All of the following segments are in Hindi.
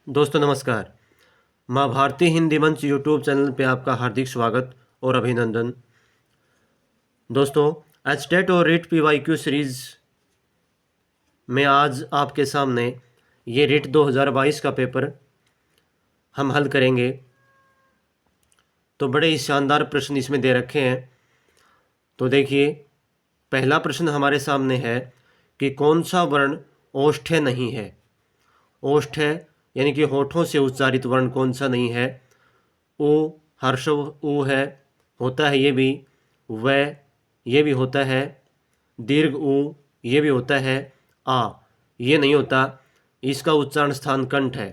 दोस्तों नमस्कार। माँ भारती हिंदी मंच यूट्यूब चैनल पे आपका हार्दिक स्वागत और अभिनंदन। दोस्तों एचटेट और रीट पीवाईक्यू सीरीज़ में आज आपके सामने ये रीट 2022 का पेपर हम हल करेंगे। तो बड़े ही शानदार प्रश्न इसमें दे रखे हैं। तो देखिए, पहला प्रश्न हमारे सामने है कि कौन सा वर्ण ओष्ठ्य नहीं है। ओष्ठ्य यानी कि होठों से उच्चारित वर्ण कौन सा नहीं है। उ हर्षव उ है, होता है ये भी। व ये भी होता है। दीर्घ उ ये भी होता है। आ ये नहीं होता। इसका उच्चारण स्थान कंठ है।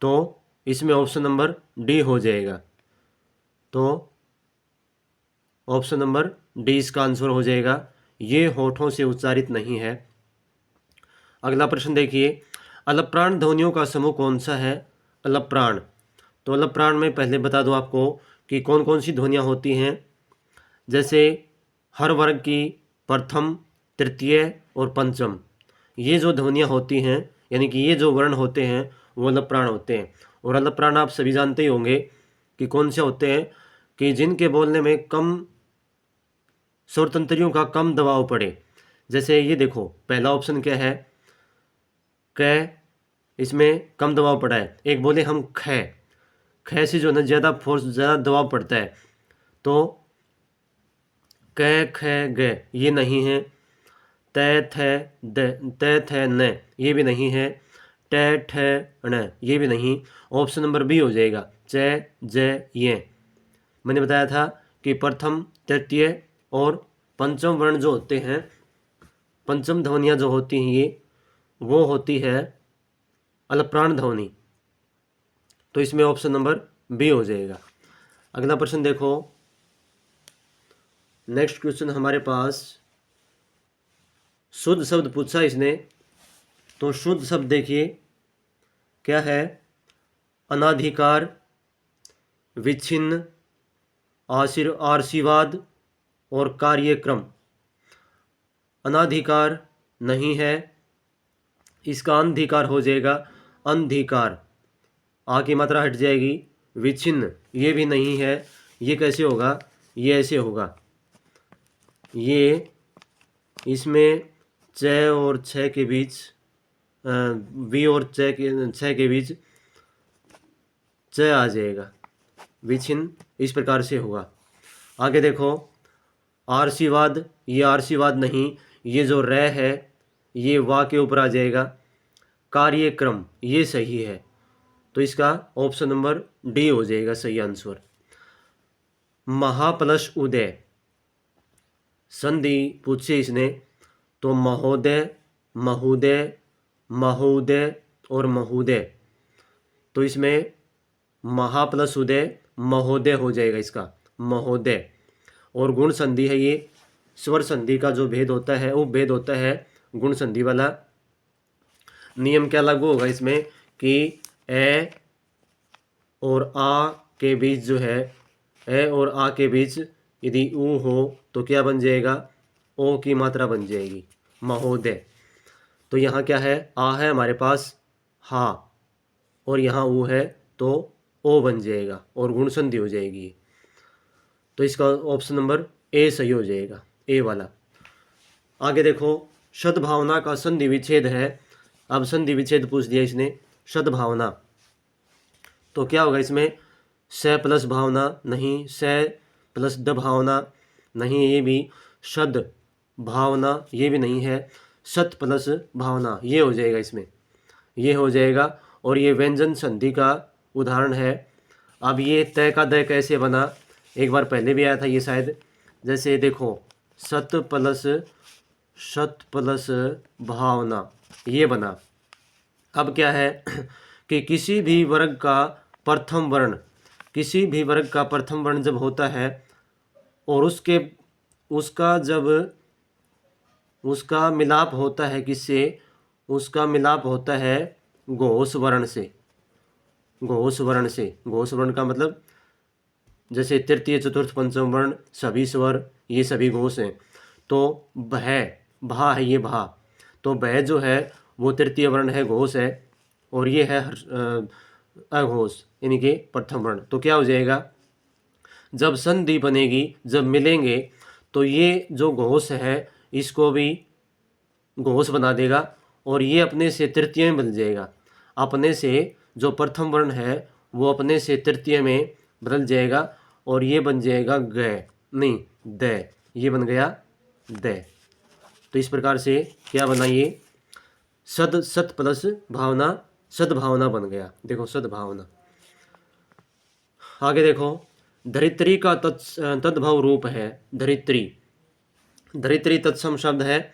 तो इसमें ऑप्शन नंबर डी हो जाएगा। तो ऑप्शन नंबर डी इसका आंसर हो जाएगा। ये होठों से उच्चारित नहीं है। अगला प्रश्न देखिए, अलप्राण ध्वनियों का समूह कौन सा है। अलप्राण, तो अलप्राण में पहले बता दूं आपको कि कौन कौन सी ध्वनियाँ होती हैं। जैसे हर वर्ग की प्रथम, तृतीय और पंचम, ये जो ध्वनियाँ होती हैं यानी कि ये जो वर्ण होते हैं वो अलप्राण होते हैं। और अलप्राण आप सभी जानते ही होंगे कि कौन से होते हैं, कि जिनके बोलने में कम स्वरतंत्रियों का कम दबाव पड़े। जैसे ये देखो, पहला ऑप्शन क्या है, क, इसमें कम दबाव पड़ा है। एक बोले हम ख, ख से जो है ना ज़्यादा फोर्स, ज़्यादा दबाव पड़ता है। तो क ख ग ये नहीं है। त थ द, त थ न ये भी नहीं है। ट ठ ण ये भी नहीं। ऑप्शन नंबर बी हो जाएगा, च ज ये। मैंने बताया था कि प्रथम, तृतीय और पंचम वर्ण जो होते हैं, पंचम ध्वनियाँ जो होती हैं ये, वो होती है अलप्राण ध्वनि। तो इसमें ऑप्शन नंबर बी हो जाएगा। अगला प्रश्न देखो, नेक्स्ट क्वेश्चन हमारे पास शुद्ध शब्द पूछा इसने। तो शुद्ध शब्द देखिए क्या है, अनाधिकार, विच्छिन्न, आशीर्वाद और कार्यक्रम। अनाधिकार नहीं है, इसका अंधिकार हो जाएगा अंधिकार, आ की मात्रा हट जाएगी। विच्छिन्न ये भी नहीं है, ये कैसे होगा, ये ऐसे होगा। ये इसमें च और छ के बीच, वी और छ के बीच च आ जाएगा, विच्छिन्न इस प्रकार से होगा। आगे देखो, आरसीवाद, ये आरसीवाद नहीं, ये जो र है ये वा के ऊपर आ जाएगा। कार्यक्रम ये सही है, तो इसका ऑप्शन नंबर डी हो जाएगा सही आंसर। महाप्लस उदय, संधि पूछे इसने। तो महोदय, महोदय, महोदय और महोदय, तो इसमें महा प्लस उदय महोदय हो जाएगा इसका, महोदय। और गुण संधि है ये, स्वर संधि का जो भेद होता है वो भेद होता है गुण संधि वाला। नियम क्या लागू होगा इसमें कि ए और आ के बीच जो है, ए और आ के बीच यदि ऊ हो तो क्या बन जाएगा, ओ की मात्रा बन जाएगी, महोदय। तो यहाँ क्या है, आ है हमारे पास, हा, और यहाँ ऊ है तो ओ बन जाएगा और गुण संधि हो जाएगी। तो इसका ऑप्शन नंबर ए सही हो जाएगा, ए वाला। आगे देखो, सद्भावना का संधि विच्छेद है। अब संधि विच्छेद पूछ दिया इसने, सद्भावना, तो क्या होगा इसमें, स प्लस भावना नहीं, स प्लस द भावना नहीं, ये भी सद भावना ये भी नहीं है, सत प्लस भावना ये हो जाएगा इसमें, ये हो जाएगा। और ये व्यंजन संधि का उदाहरण है। अब ये तय का दय कैसे बना, एक बार पहले भी आया था ये शायद। जैसे देखो, सत प्लस भावना ये बना। अब क्या है कि किसी भी वर्ग का प्रथम वर्ण, किसी भी वर्ग का प्रथम वर्ण जब होता है और उसका जब उसका मिलाप होता है किससे, उसका मिलाप होता है घोष वर्ण से। घोष वर्ण से, घोष वर्ण का मतलब जैसे तृतीय, चतुर्थ, पंचम वर्ण सभी स्वर ये सभी घोष हैं। तो भा है ये भा, तो भय जो है वो तृतीय वर्ण है, घोष है। और ये है अघोष यानी कि प्रथम वर्ण। तो क्या हो जाएगा, जब संधि बनेगी, जब मिलेंगे, तो ये जो घोष है इसको भी घोष बना देगा और ये अपने से तृतीय में बदल जाएगा। अपने से जो प्रथम वर्ण है वो अपने से तृतीय में बदल जाएगा और ये बन जाएगा ग, नहीं द, ये बन गया द। तो इस प्रकार से क्या बना, ये सद सत प्लस भावना, सद्भावना बन गया। देखो सद्भावना। आगे देखो, धरित्री का तद्भव रूप है धरित्री। धरित्री तत्सम शब्द है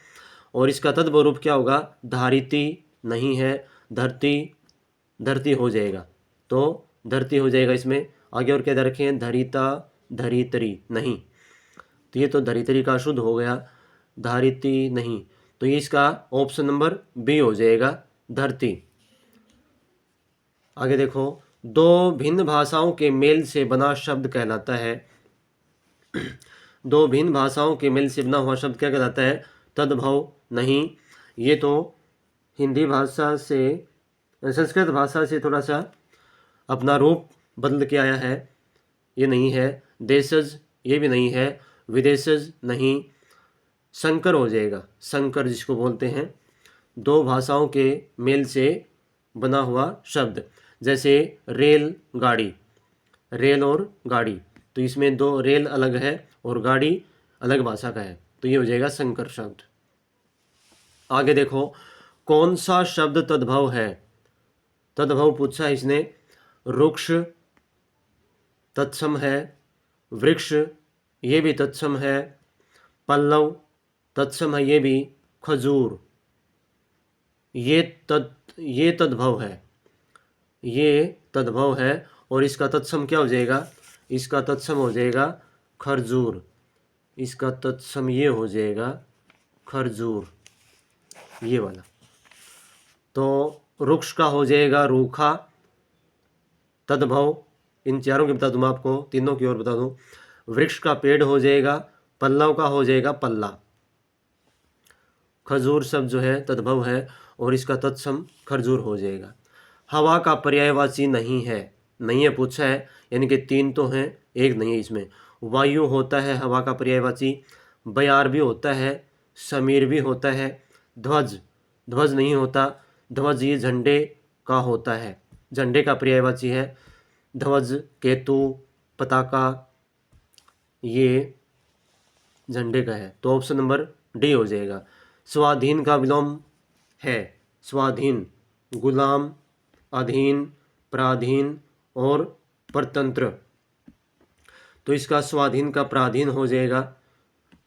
और इसका तद्भव रूप क्या होगा, धारिती नहीं है, धरती, धरती हो जाएगा, तो धरती हो जाएगा इसमें। आगे और क्या दे रखे हैं, धरिता, धरित्री नहीं, तो ये तो धरित्री का शुद्ध हो गया, धारिती नहीं, तो ये इसका ऑप्शन नंबर बी हो जाएगा, धरती। आगे देखो, दो भिन्न भाषाओं के मेल से बना शब्द कहलाता है। दो भिन्न भाषाओं के मेल से बना हुआ शब्द क्या कहलाता है, तद्भव नहीं। ये तो हिंदी भाषा से, संस्कृत भाषा से थोड़ा सा अपना रूप बदल के आया है, ये नहीं है। देशज ये भी नहीं है, विदेशज नहीं। संकर हो जाएगा, संकर जिसको बोलते हैं, दो भाषाओं के मेल से बना हुआ शब्द, जैसे रेल गाड़ी, रेल और गाड़ी, तो इसमें दो, रेल अलग है और गाड़ी अलग भाषा का है, तो ये हो जाएगा संकर शब्द। आगे देखो, कौन सा शब्द तद्भव है, तद्भव पूछा इसने। रुक्ष तत्सम है, वृक्ष ये भी तत्सम है, पल्लव तत्सम है ये भी, खजूर ये तद्भव है, ये तद्भव है और इसका तत्सम क्या हो जाएगा, इसका तत्सम हो जाएगा खरजूर, इसका तत्सम ये हो जाएगा खरजूर, ये वाला। तो वृक्ष का हो जाएगा रूखा, तद्भव इन चारों की बता दूं मैं आपको, तीनों की ओर बता दूं। वृक्ष का पेड़ हो जाएगा, पल्लव का हो जाएगा पल्ला, खजूर शब्द जो है तद्भव है और इसका तत्सम खरजूर हो जाएगा। हवा का पर्यायवाची नहीं है, नहीं है पूछा है, यानी कि तीन तो हैं, एक नहीं है इसमें। वायु होता है हवा का पर्यायवाची, बयार भी होता है, समीर भी होता है, ध्वज, ध्वज नहीं होता, ध्वज ये झंडे का होता है, झंडे का पर्यायवाची है, ध्वज, केतु, पताका ये झंडे का है, तो ऑप्शन नंबर डी हो जाएगा। स्वाधीन का विलोम है, स्वाधीन, गुलाम, अधीन, पराधीन और परतंत्र, तो इसका स्वाधीन का पराधीन हो जाएगा।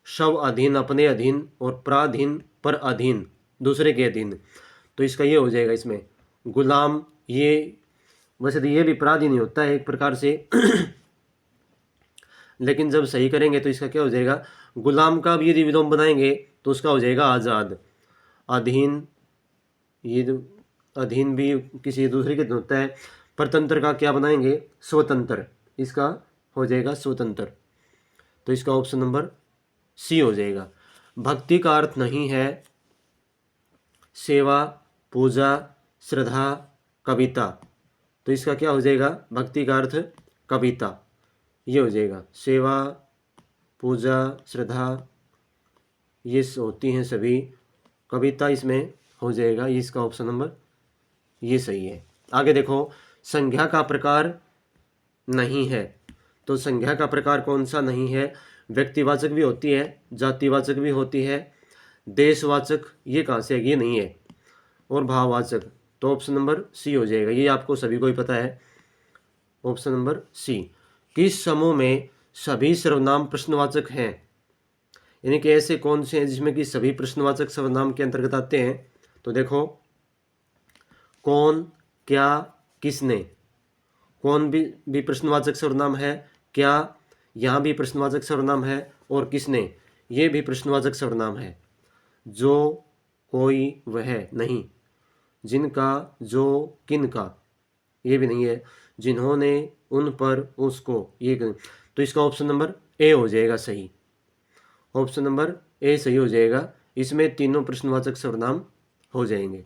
शव अधीन, अपने अधीन, और पराधीन पर अधीन, दूसरे के अधीन, तो इसका ये हो जाएगा इसमें गुलाम। ये वैसे तो ये भी पराधीन ही होता है एक प्रकार से लेकिन जब सही करेंगे तो इसका क्या हो जाएगा, गुलाम का भी यदि विलोम बनाएंगे तो उसका हो जाएगा आज़ाद। अधीन, ये अधीन भी किसी दूसरे के होता है। परतंत्र का क्या बनाएंगे, स्वतंत्र, इसका हो जाएगा स्वतंत्र, तो इसका ऑप्शन नंबर सी हो जाएगा। भक्ति का अर्थ नहीं है सेवा, पूजा, श्रद्धा, कविता, तो इसका क्या हो जाएगा, भक्ति का अर्थ कविता, ये हो जाएगा। सेवा, पूजा, श्रद्धा ये होती हैं सभी, कविता इसमें हो जाएगा, ये इसका ऑप्शन नंबर ये सही है। आगे देखो, संज्ञा का प्रकार नहीं है, तो संज्ञा का प्रकार कौन सा नहीं है, व्यक्तिवाचक भी होती है, जातिवाचक भी होती है, देशवाचक ये कहाँ से है, ये नहीं है, और भाववाचक, तो ऑप्शन नंबर सी हो जाएगा, ये आपको सभी को ही पता है, ऑप्शन नंबर सी। किस समूह में सभी सर्वनाम प्रश्नवाचक हैं, यानी कि ऐसे कौन से हैं जिसमें कि सभी प्रश्नवाचक सर्वनाम के अंतर्गत आते हैं, तो देखो कौन, क्या, किसने, कौन भी प्रश्नवाचक सर्वनाम है, क्या यहाँ भी प्रश्नवाचक सर्वनाम है, और किसने ये भी प्रश्नवाचक सर्वनाम है। जो, कोई, वह नहीं, जिनका, जो, किनका ये भी नहीं है, जिन्होंने, उन पर, उसको ये, तो इसका ऑप्शन नंबर ए हो जाएगा सही, ऑप्शन नंबर ए सही हो जाएगा, इसमें तीनों प्रश्नवाचक सर्वनाम हो जाएंगे।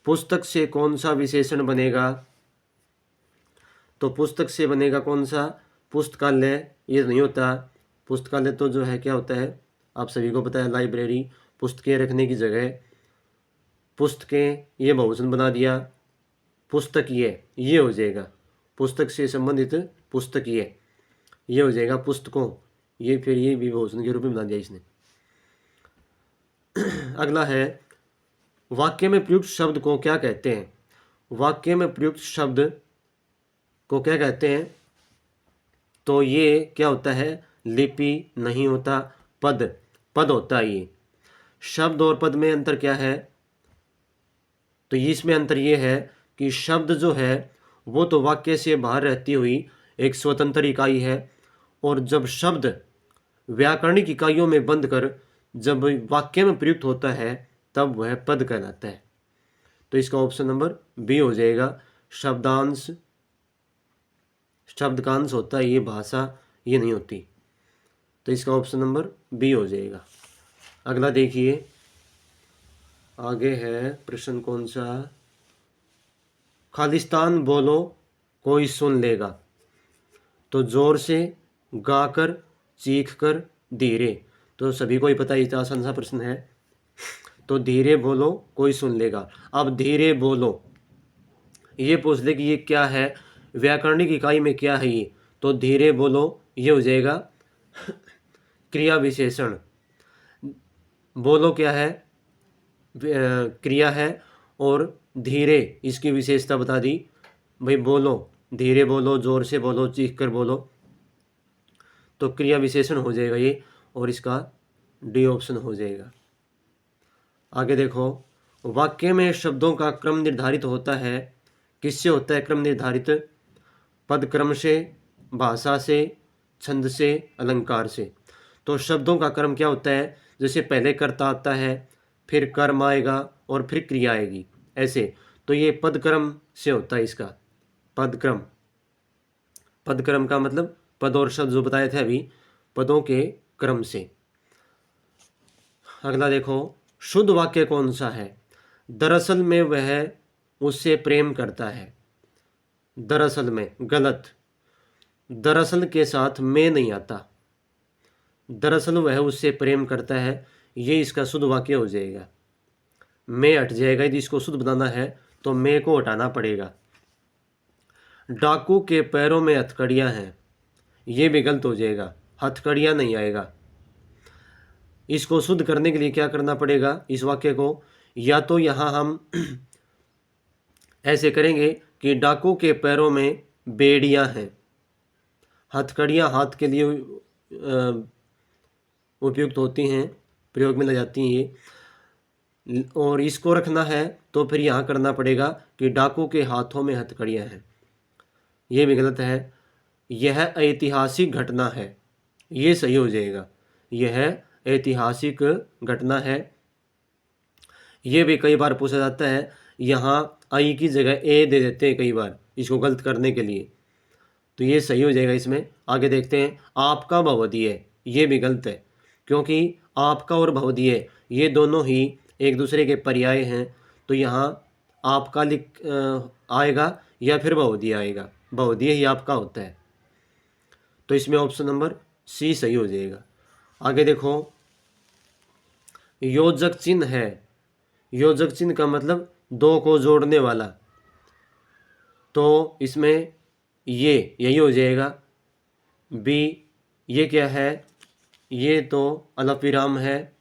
पुस्तक से कौन सा विशेषण बनेगा? तो पुस्तक से बनेगा कौन सा? पुस्तकालय। ये नहीं होता। पुस्तकालय तो जो है क्या होता है, आप सभी को पता है, लाइब्रेरी, पुस्तकें रखने की जगह। पुस्तकें ये बहुवचन बना दिया, पुस्तकीय ये हो जाएगा, पुस्तक से संबंधित पुस्तकीय ये हो जाएगा पुस्तकों, ये फिर ये भी बहुवचन के रूप में बना दिया इसने। अगला है, वाक्य में प्रयुक्त शब्द को क्या कहते हैं? वाक्य में प्रयुक्त शब्द को क्या कहते हैं? तो ये क्या होता है? लिपि नहीं होता, पद। पद होता है ये। शब्द और पद में अंतर क्या है? तो इसमें अंतर ये है कि शब्द जो है वो तो वाक्य से बाहर रहती हुई एक स्वतंत्र इकाई है, और जब शब्द व्याकरणिक इकाइयों में बंद कर जब वाक्य में प्रयुक्त होता है तब वह पद कहलाता है। तो इसका ऑप्शन नंबर बी हो जाएगा। शब्दांश, शब्द का अंश होता है ये, भाषा ये नहीं होती। तो इसका ऑप्शन नंबर बी हो जाएगा। अगला देखिए, आगे है प्रश्न कौन सा? खालिस्तान बोलो कोई सुन लेगा। तो जोर से, गाकर, चीख कर, धीरे। तो सभी को ही पता है, इतना आसान सा प्रश्न है। तो धीरे बोलो कोई सुन लेगा। अब धीरे बोलो ये पूछ ले कि ये क्या है, व्याकरणिक इकाई में क्या है ये? तो धीरे बोलो ये हो जाएगा क्रिया विशेषण। बोलो क्या है? क्रिया है, और धीरे इसकी विशेषता बता दी। भाई बोलो, धीरे बोलो, जोर से बोलो, चीख कर बोलो, तो क्रिया विशेषण हो जाएगा ये, और इसका डी ऑप्शन हो जाएगा। आगे देखो, वाक्य में शब्दों का क्रम निर्धारित होता है। किससे होता है क्रम निर्धारित? पद क्रम से, भाषा से, छंद से, अलंकार से। तो शब्दों का क्रम क्या होता है? जैसे पहले कर्ता आता है, फिर कर्म आएगा, और फिर क्रिया आएगी, ऐसे। तो ये पद क्रम से होता है इसका, पद क्रम। पद क्रम का मतलब पद और शब्द जो बताए थे अभी, पदों के क्रम से। अगला देखो, शुद्ध वाक्य कौन सा है? दरअसल में वह उससे प्रेम करता है। दरअसल में गलत, दरअसल के साथ में नहीं आता। दरअसल वह उससे प्रेम करता है, ये इसका शुद्ध वाक्य हो जाएगा। में हट जाएगा, यदि इसको शुद्ध बनाना है तो में को हटाना पड़ेगा। डाकू के पैरों में हथकड़ियां हैं, ये भी गलत हो जाएगा, हथकड़ियां नहीं आएगा। इसको शुद्ध करने के लिए क्या करना पड़ेगा इस वाक्य को? या तो यहाँ हम ऐसे करेंगे कि डाकू के पैरों में बेड़ियां हैं। हथकड़ियां हाथ के लिए उपयुक्त होती हैं, प्रयोग में ला जाती हैं ये, और इसको रखना है तो फिर यहाँ करना पड़ेगा कि डाकू के हाथों में हथकड़ियां हैं, ये भी गलत है। यह ऐतिहासिक घटना है, ये सही हो जाएगा। यह ऐतिहासिक घटना है, ये भी कई बार पूछा जाता है, यहाँ आई की जगह ए दे देते हैं कई बार इसको गलत करने के लिए, तो ये सही हो जाएगा इसमें। आगे देखते हैं, आपका भवदीय, ये भी गलत है, क्योंकि आपका और भवदीय ये दोनों ही एक दूसरे के पर्याय हैं। तो यहाँ आपका लिख आएगा या फिर भवदीय आएगा, भवदीय ही आपका होता है। तो इसमें ऑप्शन नंबर सी सही हो जाएगा। आगे देखो, योजक चिन्ह है। योजक चिन्ह का मतलब दो को जोड़ने वाला, तो इसमें ये यही हो जाएगा बी। ये क्या है? ये तो अलफ विराम है,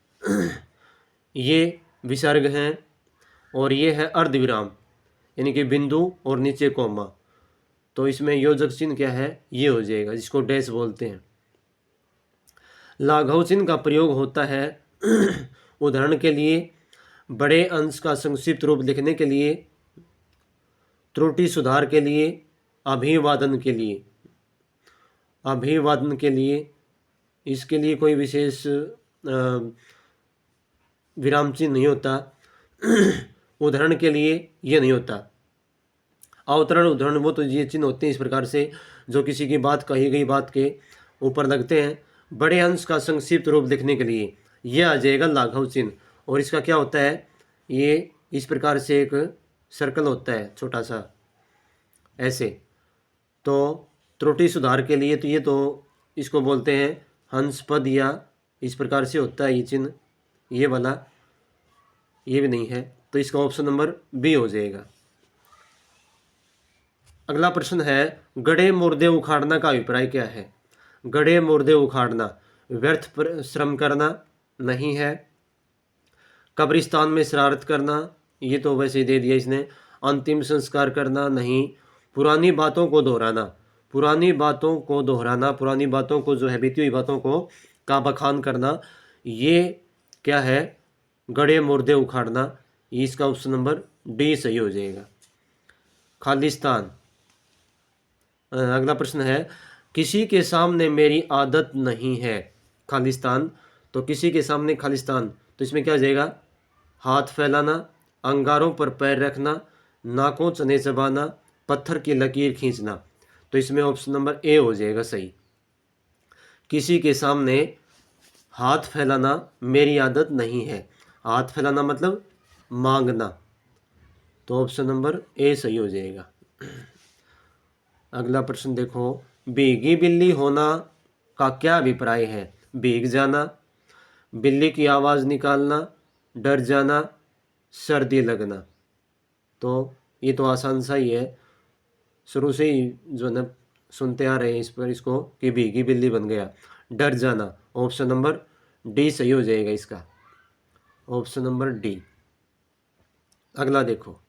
ये विसर्ग हैं, और ये है अर्ध विराम यानी कि बिंदु और नीचे कोमा। तो इसमें योजक चिन्ह क्या है? ये हो जाएगा, जिसको डैश बोलते हैं। लाघव चिन्ह का प्रयोग होता है उदाहरण के लिए, बड़े अंश का संक्षिप्त रूप लिखने के लिए, त्रुटि सुधार के लिए, अभिवादन के लिए। अभिवादन के लिए इसके लिए कोई विशेष विराम चिन्ह नहीं होता। उदाहरण के लिए ये नहीं होता। अवतरण, उदाहरण वो तो ये चिन्ह होते हैं इस प्रकार से जो किसी की बात, कही गई बात के ऊपर लगते हैं। बड़े अंश का संक्षिप्त रूप लिखने के लिए ये आ जाएगा लाघव चिन्ह, और इसका क्या होता है? ये इस प्रकार से एक सर्कल होता है छोटा सा ऐसे। तो त्रुटि सुधार के लिए तो ये तो इसको बोलते हैं हंस पद, या इस प्रकार से होता है ये चिन्ह, ये वाला, ये भी नहीं है, तो इसका ऑप्शन नंबर बी हो जाएगा। अगला प्रश्न है गड़े मुर्दे उखाड़ना का अभिप्राय क्या है। गड़े मुर्दे उखाड़ना व्यर्थ श्रम करना नहीं है। कब्रिस्तान में शरारत करना, ये तो वैसे ही दे दिया इसने। अंतिम संस्कार करना नहीं। पुरानी बातों को दोहराना, पुरानी बातों को दोहराना, पुरानी बातों को जो है बीती हुई बातों को का बखान करना, ये क्या है, गड़े मुर्दे उखाड़ना। इसका ऑप्शन नंबर डी सही हो जाएगा। खालिस्तान। अगला प्रश्न है किसी के सामने मेरी आदत नहीं है। खालिस्तान, तो किसी के सामने खालिस्तान, तो इसमें क्या हो जाएगा, हाथ फैलाना, अंगारों पर पैर रखना, नाकों चने चबाना, पत्थर की लकीर खींचना। तो इसमें ऑप्शन नंबर ए हो जाएगा सही। किसी के सामने हाथ फैलाना मेरी आदत नहीं है। हाथ फैलाना मतलब मांगना, तो ऑप्शन नंबर ए सही हो जाएगा। अगला प्रश्न देखो, भीगी बिल्ली होना का क्या अभिप्राय है। भीग जाना, बिल्ली की आवाज़ निकालना, डर जाना, सर्दी लगना। तो ये तो आसान सा ही है, शुरू से ही जो है सुनते आ रहे हैं इस पर इसको कि भीगी बिल्ली बन गया। डर जाना, ऑप्शन नंबर डी सही हो जाएगा इसका, ऑप्शन नंबर डी। अगला देखो,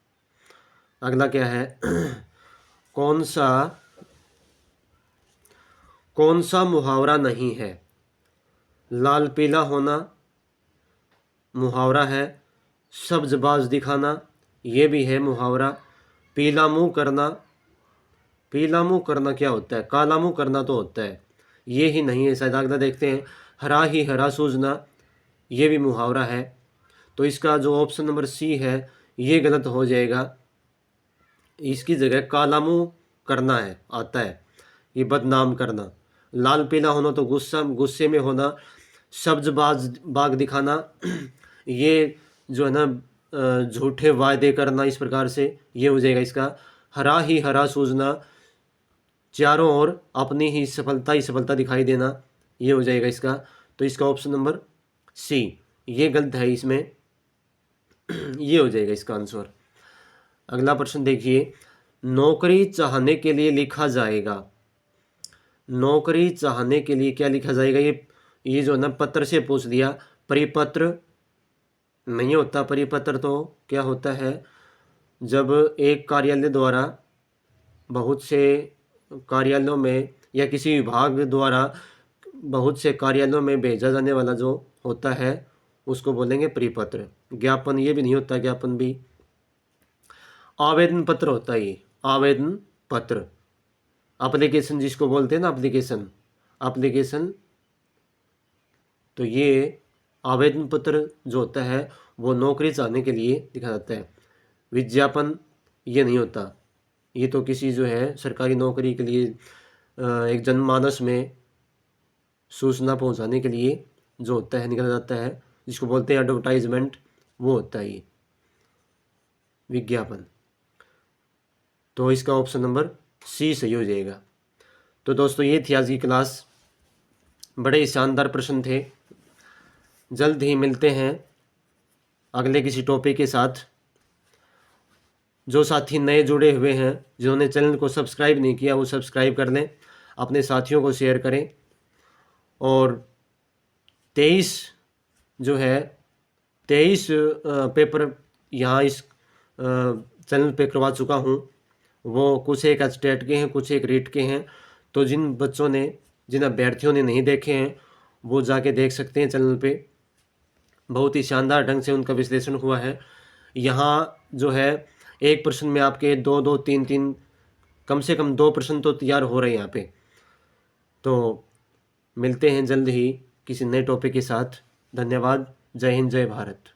अगला क्या है कौन सा मुहावरा नहीं है। लाल पीला होना मुहावरा है। सब्जबाज दिखाना, ये भी है मुहावरा। पीला मुंह करना, पीला मुंह करना क्या होता है, काला मुंह करना तो होता है, ये ही नहीं है शायद। अगला देखते हैं, हरा ही हरा सूझना, ये भी मुहावरा है। तो इसका जो ऑप्शन नंबर सी है ये गलत हो जाएगा। इसकी जगह काला मुंह करना है आता है, ये बदनाम करना। लाल पीला होना तो गुस्से में होना। बाग दिखाना, ये जो है ना झूठे वायदे करना, इस प्रकार से ये हो जाएगा इसका। हरा ही हरा सूझना, चारों ओर अपनी ही सफलता दिखाई देना, ये हो जाएगा इसका। तो इसका ऑप्शन नंबर सी ये गलत है, इसमें ये हो जाएगा इसका आंसर। अगला प्रश्न देखिए, नौकरी चाहने के लिए लिखा जाएगा। नौकरी चाहने के लिए क्या लिखा जाएगा, ये जो ना पत्र से पूछ दिया। परिपत्र नहीं होता, परिपत्र तो क्या होता है, जब एक कार्यालय द्वारा बहुत से कार्यालयों में या किसी विभाग द्वारा बहुत से कार्यालयों में भेजा जाने वाला जो होता है उसको बोलेंगे परिपत्र। ज्ञापन ये भी नहीं होता, ज्ञापन भी। आवेदन पत्र होता है ये, आवेदन पत्र। एप्लीकेशन जिसको बोलते हैं ना, एप्लीकेशन, तो ये आवेदन पत्र जो होता है वो नौकरी चाहने के लिए लिखा जाता है। विज्ञापन ये नहीं होता, ये तो किसी जो है सरकारी नौकरी के लिए एक जनमानस में सूचना पहुंचाने के लिए जो होता है निकाला जाता है, जिसको बोलते हैं एडवर्टाइजमेंट, वो होता है ये विज्ञापन। तो इसका ऑप्शन नंबर सी सही हो जाएगा। तो दोस्तों ये थी आज की क्लास, बड़े ही शानदार प्रश्न थे। जल्द ही मिलते हैं अगले किसी टॉपिक के साथ। जो साथी नए जुड़े हुए हैं, जिन्होंने चैनल को सब्सक्राइब नहीं किया, वो सब्सक्राइब कर लें, अपने साथियों को शेयर करें। और 23 जो है 23 पेपर यहाँ इस चैनल पे करवा चुका हूँ। वो कुछ एक स्टेट के हैं, कुछ एक रीट के हैं। तो जिन अभ्यर्थियों ने नहीं देखे हैं वो जाके देख सकते हैं चैनल पे। बहुत ही शानदार ढंग से उनका विश्लेषण हुआ है। यहाँ जो है एक प्रश्न में आपके 2-2, 3-3, कम से कम 2 प्रश्न तो तैयार हो रहे हैं यहाँ पे। तो मिलते हैं जल्द ही किसी नए टॉपिक के साथ। धन्यवाद। जय हिंद, जय भारत।